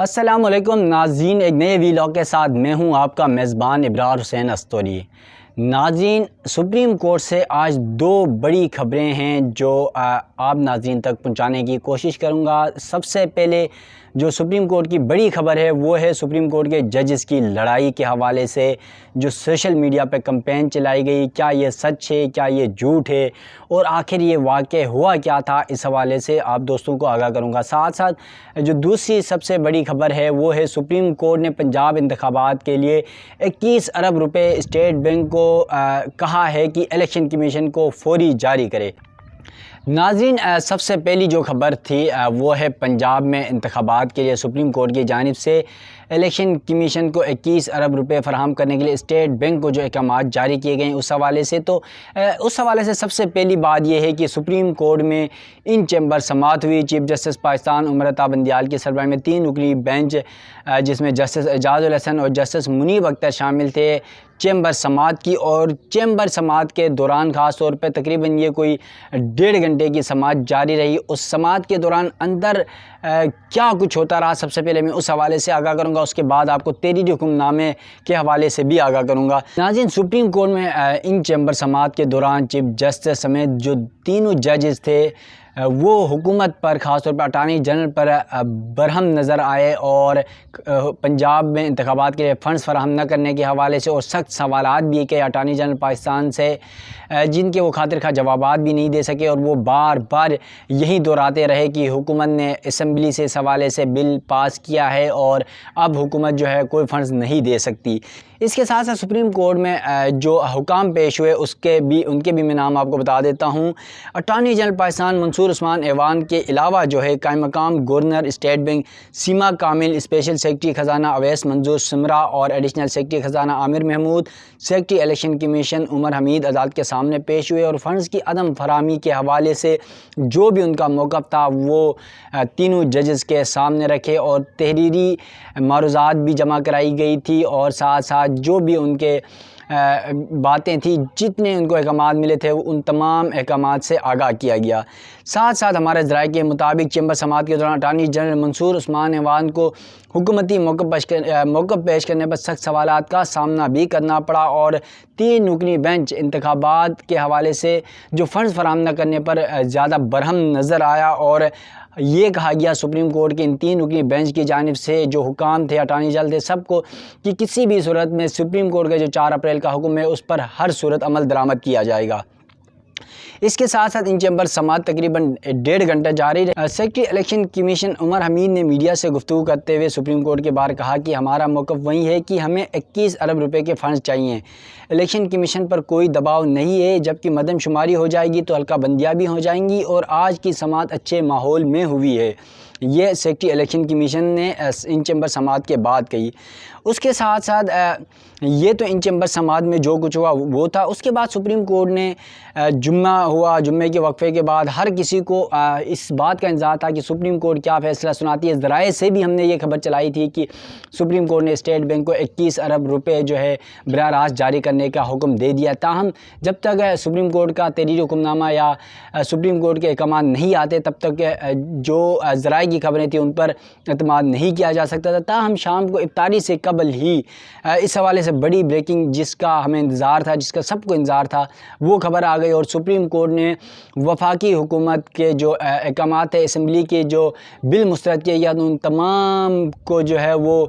अस्सलामुअलैकुम नाज़रीन, एक नए वीलॉग के साथ मैं हूं आपका मेज़बान इब्रार हुसैन अस्तोरी। नाज़रीन, सुप्रीम कोर्ट से आज दो बड़ी ख़बरें हैं जो आप नाज़रीन तक पहुंचाने की कोशिश करूंगा। सबसे पहले जो सुप्रीम कोर्ट की बड़ी ख़बर है वो है सुप्रीम कोर्ट के जजेस की लड़ाई के हवाले से जो सोशल मीडिया पे कैंपेन चलाई गई। क्या ये सच है, क्या ये झूठ है और आखिर ये वाक़या हुआ क्या था, इस हवाले से आप दोस्तों को आगाह करूंगा। साथ साथ जो दूसरी सबसे बड़ी ख़बर है वो है सुप्रीम कोर्ट ने पंजाब इंतखाबात के लिए 21 अरब रुपए स्टेट बैंक को कहा है कि इलेक्शन कमीशन को फौरी जारी करे। नाज़रीन, सबसे पहली जो ख़बर थी वो है पंजाब में इंतखाबात के लिए सुप्रीम कोर्ट की जानिब से इलेक्शन कमीशन को 21 अरब रुपए फ़राहम करने के लिए स्टेट बैंक को जो अहकामात जारी किए गए उस हवाले से। तो उस हवाले से सबसे पहली बात यह है कि सुप्रीम कोर्ट में इन चैम्बर समाअत हुई। चीफ जस्टिस पाकिस्तान उमर अता बंदियाल की सरबराही में 3 रुकनी बेंच जिसमें जस्टिस एजाज़ उल हसन और जस्टिस मुनीब अख्तर शामिल थे, चैम्बर समाअत की। और चैम्बर समाअत के दौरान ख़ास तौर पे तकरीबन ये कोई 1.5 घंटे की समाअत जारी रही। उस समाअत के दौरान अंदर क्या कुछ होता रहा, सबसे पहले मैं उस हवाले से आगाह करूँगा। उसके बाद आपको तहरीरी हुक्मनामे के हवाले से भी आगाह करूँगा। नाज़रीन, सुप्रीम कोर्ट में इन चैम्बर समाअत के दौरान चीफ जस्टिस समेत जो तीनों जजेस थे वो हुकूमत पर, ख़ास तौर पर अटार्नी जनरल पर बरहम नज़र आए और पंजाब में इंतखाबात के लिए फ़ंड्स फराहम न करने के हवाले से और सख्त सवालात भी किए अटार्नी जनरल पाकिस्तान से, जिनके वो खातिर खा जवाबात भी नहीं दे सके। और वो बार बार यही दोहराते रहे कि हुकूमत ने असम्बली से इस हवाले से बिल पास किया है और अब हुकूमत जो है कोई फ़ंड्स नहीं दे सकती। इसके साथ साथ सुप्रीम कोर्ट में जो हुकाम पेश हुए उनके भी मैं नाम आपको बता देता हूँ। अटार्नी जनरल पाकिस्तान मंसूर उस्मान ऐवान के अलावा जो है कायम मकाम governor State Bank Seema Kamil, special secretary ख़जाना अवैस मंजूर सिमरा और एडिशनल सेक्रेटरी ख़जाना Aamir Mahmood, secretary election commission Umar Hameed अदालत के सामने पेश हुए और फ़ंड्स की अदम फराहमी के हवाले से जो भी उनका मौक़िफ़ था वो तीनों जजेस के सामने रखे और तहरीरी मारूज़ात भी जमा कराई गई थी और साथ साथ जो भी उनके बातें थी, जितने उनको अहकामात मिले थे उन तमाम अहकामात से आगाह किया गया। साथ साथ हमारे ज़राए के मुताबिक चैम्बर समाअत के दौरान अटार्नी जनरल मंसूर उस्मान ऐवान को हुकूमती मौक़िफ़ पेश करने पर सख्त सवालात का सामना भी करना पड़ा और 3 रुकनी बेंच इंतखाबात के हवाले से जो फ़ंड्स फराहम न करने पर ज़्यादा बरहम नज़र आया। और ये कहा गया सुप्रीम कोर्ट के इन 3 रुकनी बेंच की जानिब से जो हुकाम थे, अटार्नी जनरल थे, सबको कि किसी भी सूरत में सुप्रीम कोर्ट का जो 4 अप्रैल का हुक्म है उस पर हर सूरत अमल दरामद किया जाएगा। इसके साथ साथ इन चैम्बर समाअत तकरीबन 1.5 घंटा जारी रही। Secretary election commission Umar Hamid ने मीडिया से गुफ्तगू करते हुए सुप्रीम कोर्ट के बाहर कहा कि हमारा मौक़िफ़ वही है कि हमें 21 अरब रुपए के फ़ंड्स चाहिए। इलेक्शन कमीशन पर कोई दबाव नहीं है, जबकि मरदमशुमारी हो जाएगी तो हल्का बंदियाँ भी हो जाएंगी और आज की समाअत अच्छे माहौल में हुई है। ये सेक्रेटरी इलेक्शन कमीशन ने इन चैम्बर समाअत के बाद कही। उसके साथ साथ ये तो इन चैम्बर समाअत में जो कुछ हुआ वो था। उसके बाद सुप्रीम कोर्ट ने जुम्मे के वक्फे के बाद हर किसी को इस बात का इंतज़ार था कि सुप्रीम कोर्ट क्या फ़ैसला सुनाती है। ज़राए से भी हमने ये खबर चलाई थी कि सुप्रीम कोर्ट ने स्टेट बैंक को 21 अरब रुपए जो है बराह रास्त जारी करने का हुक्म दे दिया। ताहम जब तक सुप्रीम कोर्ट का तहरीरी हुक्मनामा या सुप्रीम कोर्ट के अहकाम नहीं आते तब तक जो ज़राए की खबरें थी उन पर एतमाद नहीं किया जा सकता था। ताहम शाम को इफ्तारी से कबल ही इस हवाले से बड़ी ब्रेकिंग जिसका हमें इंतज़ार था, जिसका सबको इंतज़ार था, वो खबर आ गई और सुप्रीम कोर्ट ने वफाकी हुकूमत के जो अहकामात है, असम्बली के जो बिल मुस्तरद किए गया उन तमाम को जो है वो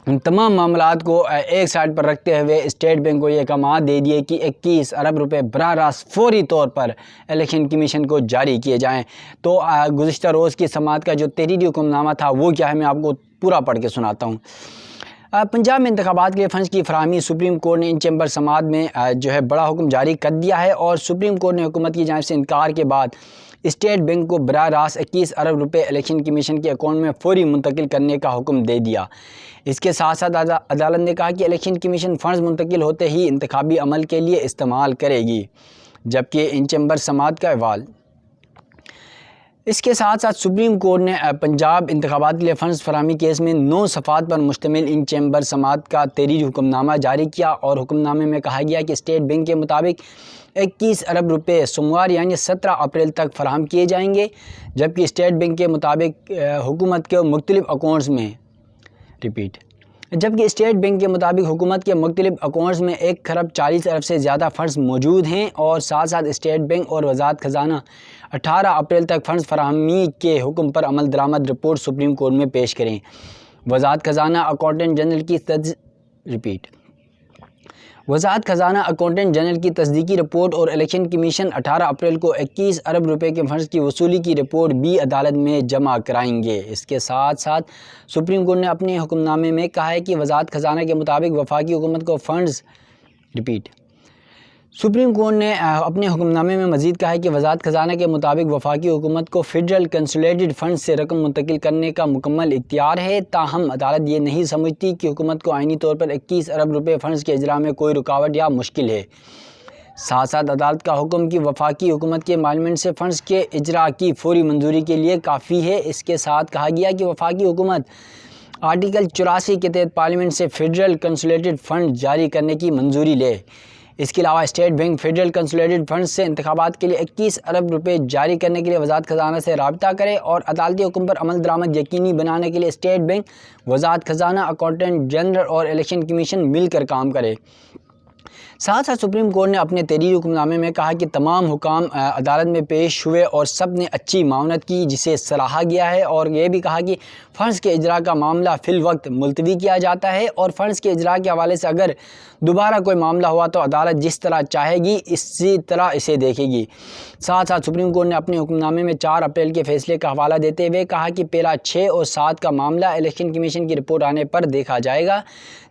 उन तमाम मामलात को एक साइड पर रखते हुए स्टेट बैंक को ये अहकामात दे दिए कि 21 अरब रुपए बराह रास्त फ़ौरी तौर पर इलेक्शन कमीशन को जारी किए जाएँ। तो गुज़िश्ता रोज़ की समाअत का जो तहरीरी हुक्मनामा था वो क्या है, मैं आपको पूरा पढ़ के सुनाता हूँ। पंजाब में इंतखाबात के लिए फ़ंड्स की फराहमी सुप्रीम कोर्ट ने इन चैम्बर समाअत में जो है बड़ा हुक्म जारी कर दिया है और सुप्रीम कोर्ट ने हुकूमत की जानिब से इनकार के बाद स्टेट बैंक को बराह रास्त 21 अरब रुपए इलेक्शन कमीशन के अकाउंट में फ़ौरी मुंतकिल करने का हुक्म दे दिया। इसके साथ साथ अदालत ने कहा कि इलेक्शन कमीशन फ़ंड्स मुंतकिल होते ही इंतखाबी अमल के लिए इस्तेमाल करेगी। जबकि इन चैम्बर समाअत का अहवाल इसके साथ साथ सुप्रीम कोर्ट ने पंजाब इंतखाबात के लिए फ़ंड्स फराहमी केस में 9 सफ़ात पर मुश्तमिल इन चैम्बर समात का तहरीरी हुक्मनामा जारी किया और हुक्मनामे में कहा गया कि स्टेट बैंक के मुताबिक 21 अरब रुपए सोमवार यानी 17 अप्रैल तक फराहम किए जाएंगे, जबकि स्टेट बैंक के मुताबिक हुकूमत के मुख्तलिफ अकाउंट्स में अकाउंट्स में 1 खरब 40 अरब से ज़्यादा फ़ंड्स मौजूद हैं और साथ साथ स्टेट बैंक और वज़ारत ख़जाना 18 अप्रैल तक फ़ंड्स फराहमी के हुक्म पर अमल दरामद रिपोर्ट सुप्रीम कोर्ट में पेश करें। वज़ारत ख़जाना अकाउंटेंट जनरल की तस्दीकी रिपोर्ट और इलेक्शन कमीशन 18 अप्रैल को 21 अरब रुपए के फ़ंड्स की वसूली की रिपोर्ट भी अदालत में जमा कराएंगे। इसके साथ साथ सुप्रीम कोर्ट ने अपने हुक्मनामे में कहा है कि वज़ारत ख़जाना के मुताबिक वफाकी हुकूमत को सुप्रीम कोर्ट ने अपने हुक्मनामे में मज़ीद कहा है कि वज़ारत ख़जाना के मुताबिक वफाकी हुकूमत को फेडरल कंसोलिडेटेड फ़ंड से रकम मुंतकिल करने का मुकम्मल इख्तियार है, ताहम अदालत ये नहीं समझती कि हुकूमत को आइनी तौर पर 21 अरब रुपए फ़ंड्स के इजरा में कोई रुकावट या मुश्किल है। साथ साथ अदालत का हुक्म कि वफाकी हुकूमत के पार्लियामेंट से फ़ंड्स के इजरा की फौरी मंजूरी के लिए काफ़ी है। इसके साथ कहा गया कि वफाकी हुकूमत आर्टिकल 84 के तहत पार्लियामेंट से फेडरल कंसोलिडेटेड फ़ंड जारी करने की मंजूरी ले। इसके अलावा state bank federal consolidated fund से इंतखाबात के लिए 21 अरब रुपए जारी करने के लिए वज़ारत ख़जाना से राब्ता करे और अदालती हुक्म पर अमल दरामद यकीनी बनाने के लिए स्टेट बैंक, वज़ारत ख़जाना, अकाउंटेंट जनरल और इलेक्शन कमीशन मिलकर काम करे। साथ साथ सुप्रीम कोर्ट ने अपने तहरीरी हुक्मनामे में कहा कि तमाम हुकाम अदालत में पेश हुए और सब ने अच्छी मावनत की, जिसे सराहा गया है और ये भी कहा कि फ़ंड्स के इजरा का मामला फ़िल वक्त मुलतवी किया जाता है और फ़ंड्स के इजरा के हवाले से अगर दोबारा कोई मामला हुआ तो अदालत जिस तरह चाहेगी इसी तरह इसे देखेगी। साथ साथ सुप्रीम कोर्ट ने अपने हुक्मनामे में 4 अप्रैल के फैसले का हवाला देते हुए कहा कि पहला 6 और 7 का मामला इलेक्शन कमीशन की रिपोर्ट आने पर देखा जाएगा,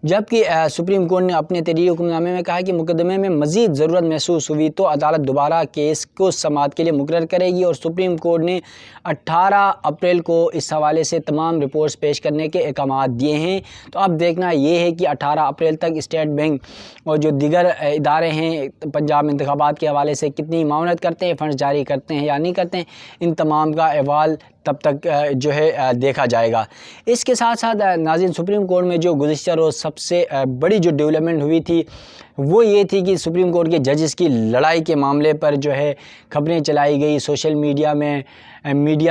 जबकि सुप्रीम कोर्ट ने अपने तहरीरी हुक्मनामे में कहा कि मुकदमे में मज़ीद ज़रूरत महसूस हुई तो अदालत दोबारा केस को समाअत के लिए मुकर्रर करेगी और सुप्रीम कोर्ट ने 18 अप्रैल को इस हवाले से तमाम रिपोर्ट्स पेश करने के अहकाम दिए हैं। तो अब देखना ये है कि 18 अप्रैल तक स्टेट बैंक और जो दीगर इदारे हैं पंजाब इंतखाबात के हवाले से कितनी मावनत करते हैं, फ़ंड्स जारी करते हैं या नहीं करते हैं, इन तमाम का अहवाल तब तक जो है देखा जाएगा। इसके साथ साथ नाज़रीन, सुप्रीम कोर्ट में जो गुज़िश्ता रोज़ सबसे बड़ी जो डेवलपमेंट हुई थी वो ये थी कि सुप्रीम कोर्ट के जजेस की लड़ाई के मामले पर जो है खबरें चलाई गई सोशल मीडिया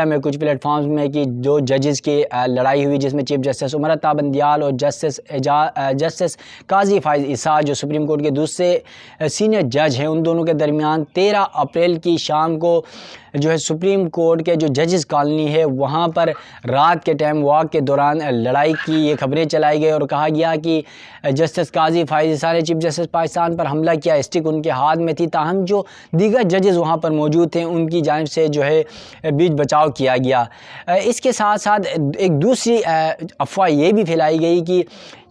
में कुछ प्लेटफॉर्म्स में कि जो जजेस की लड़ाई हुई, जिसमें चीफ जस्टिस उमर अता बंदियाल और जस्टिस काजी फाइज़ ईसा जो सुप्रीम कोर्ट के दूसरे सीनियर जज हैं, उन दोनों के दरमियान 13 अप्रैल की शाम को जो है सुप्रीम कोर्ट के जो जजेस कॉलोनी है वहाँ पर रात के टाइम वॉक के दौरान लड़ाई की ये खबरें चलाई गई और कहा गया कि जस्टिस काजी फाइज़ ईसा ने चीफ जस्टिस पाकिस्तान पर हमला किया, स्टिक उनके हाथ में थी, ताहम जो दीगर जजेस वहाँ पर मौजूद थे उनकी जानिब से जो है बीच बचाव किया गया। इसके साथ साथ एक दूसरी अफवाह ये भी फैलाई गई कि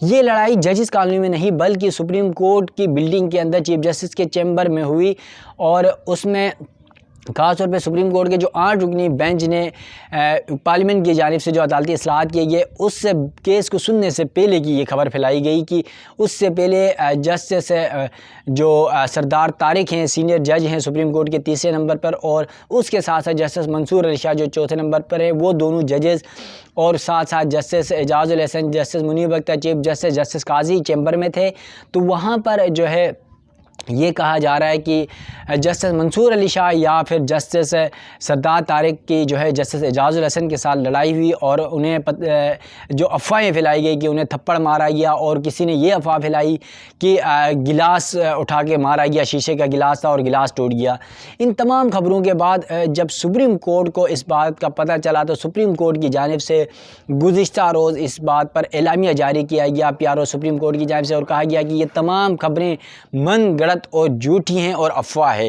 ये लड़ाई जजेस कॉलोनी में नहीं बल्कि सुप्रीम कोर्ट की बिल्डिंग के अंदर चीफ जस्टिस के चैम्बर में हुई और उसमें ख़ास तौर पे सुप्रीम कोर्ट के जो 8 रुकनी बेंच ने पार्लियामेंट की जानिब से जो अदालती इस्लाहात किए गए उस केस को सुनने से पहले की ये खबर फैलाई गई कि उससे पहले जस्टिस जो सरदार तारिक हैं, सीनियर जज हैं सुप्रीम कोर्ट के 3रे नंबर पर, और उसके साथ साथ जस्टिस मंसूर अली शाह जो 4थे नंबर पर है, वो दोनों जजेस और साथ साथ justice Ijazul Hasan, justice Munib Akhtar chief justice Qazi chamber में थे। तो वहाँ पर जो है ये कहा जा रहा है कि जस्टिस मंसूर अली शाह या फिर जस्टिस सरदार तारिक की जो है जस्टिस एजाजुल हसन के साथ लड़ाई हुई और उन्हें जो अफवाहें फैलाई गई कि उन्हें थप्पड़ मारा गया और किसी ने ये अफवाह फैलाई कि गिलास उठा के मारा गया, शीशे का गिलास था और गिलास टूट गया। इन तमाम खबरों के बाद जब सुप्रीम कोर्ट को इस बात का पता चला तो सुप्रीम कोर्ट की जानिब से गुज़िश्ता रोज़ इस बात पर एलामिया जारी किया गया PRO सुप्रीम कोर्ट की जानिब से और कहा गया कि ये तमाम खबरें मन गढ़ंत और झूठी हैं और अफवाह है।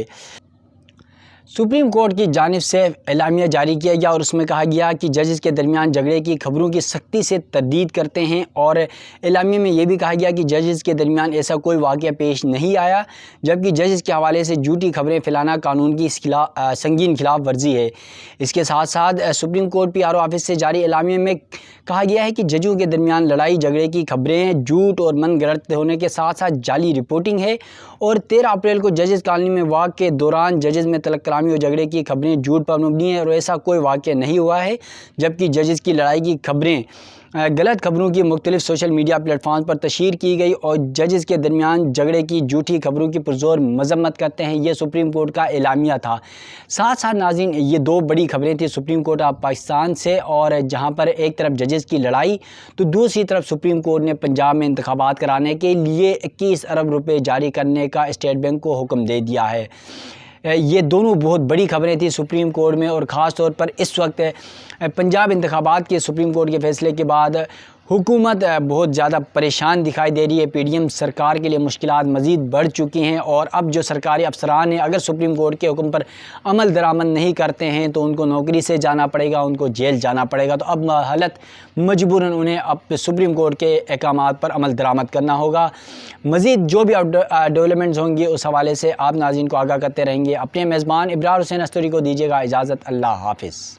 सुप्रीम कोर्ट की जानिब से एलामिया जारी किया गया और उसमें कहा गया कि जजेस के दरमियान झगड़े की खबरों की सख्ती से तरदीद करते हैं और एलामिया में यह भी कहा गया कि जजेस के दरमियान ऐसा कोई वाक़या पेश नहीं आया, जबकि जजेस के हवाले से झूठी खबरें फैलाना कानून की संगीन खिलाफ वर्जी है। इसके साथ साथ सुप्रीम कोर्ट PRO ऑफिस से जारी एलामिया में कहा गया है कि जजों के दरमियान लड़ाई झगड़े की खबरें झूठ और मन गढ़ंत होने के साथ साथ जाली रिपोर्टिंग है और 13 अप्रैल को जजेस कॉलोनी में वाक़ के दौरान जजेस में तलब कलामी और झगड़े की खबरें झूठ पर मबनी है और ऐसा कोई वाक़या नहीं हुआ है, जबकि जजेस की लड़ाई की खबरें गलत खबरों की मुख्तलिफ सोशल मीडिया प्लेटफॉर्म पर तशहीर की गई और जजेस के दरमियान झगड़े की झूठी खबरों की पुरजोर मजम्मत करते हैं। ये सुप्रीम कोर्ट का एलामिया था। साथ साथ नाज़रीन, ये दो बड़ी खबरें थी सुप्रीम कोर्ट ऑफ पाकिस्तान से, और जहां पर एक तरफ जजेस की लड़ाई तो दूसरी तरफ सुप्रीम कोर्ट ने पंजाब में इंतखाबात कराने के लिए 21 अरब रुपये जारी करने का स्टेट बैंक को हुक्म दे दिया है। ये दोनों बहुत बड़ी खबरें थी सुप्रीम कोर्ट में, और ख़ास तौर पर इस वक्त पंजाब इंतखाबात के सुप्रीम कोर्ट के फैसले के बाद हुकूमत बहुत ज़्यादा परेशान दिखाई दे रही है। पीडीएम सरकार के लिए मुश्किलात मज़ीद बढ़ चुकी हैं और अब जो सरकारी अफसरान हैं अगर सुप्रीम कोर्ट के हुक्म पर अमल दरामद नहीं करते हैं तो उनको नौकरी से जाना पड़ेगा, उनको जेल जाना पड़ेगा। तो अब हालत मजबूरन उन्हें अब सुप्रीम कोर्ट के अहकामात पर अमल दरामद करना होगा। मज़ीद जो भी डेवलपमेंट्स होंगी उस हवाले से आप नाज़रीन को आगाह करते रहेंगे। अपने मेज़बान इब्रार हुसैन अस्तरी को दीजिएगा इजाज़त। अल्लाह हाफ़िज़।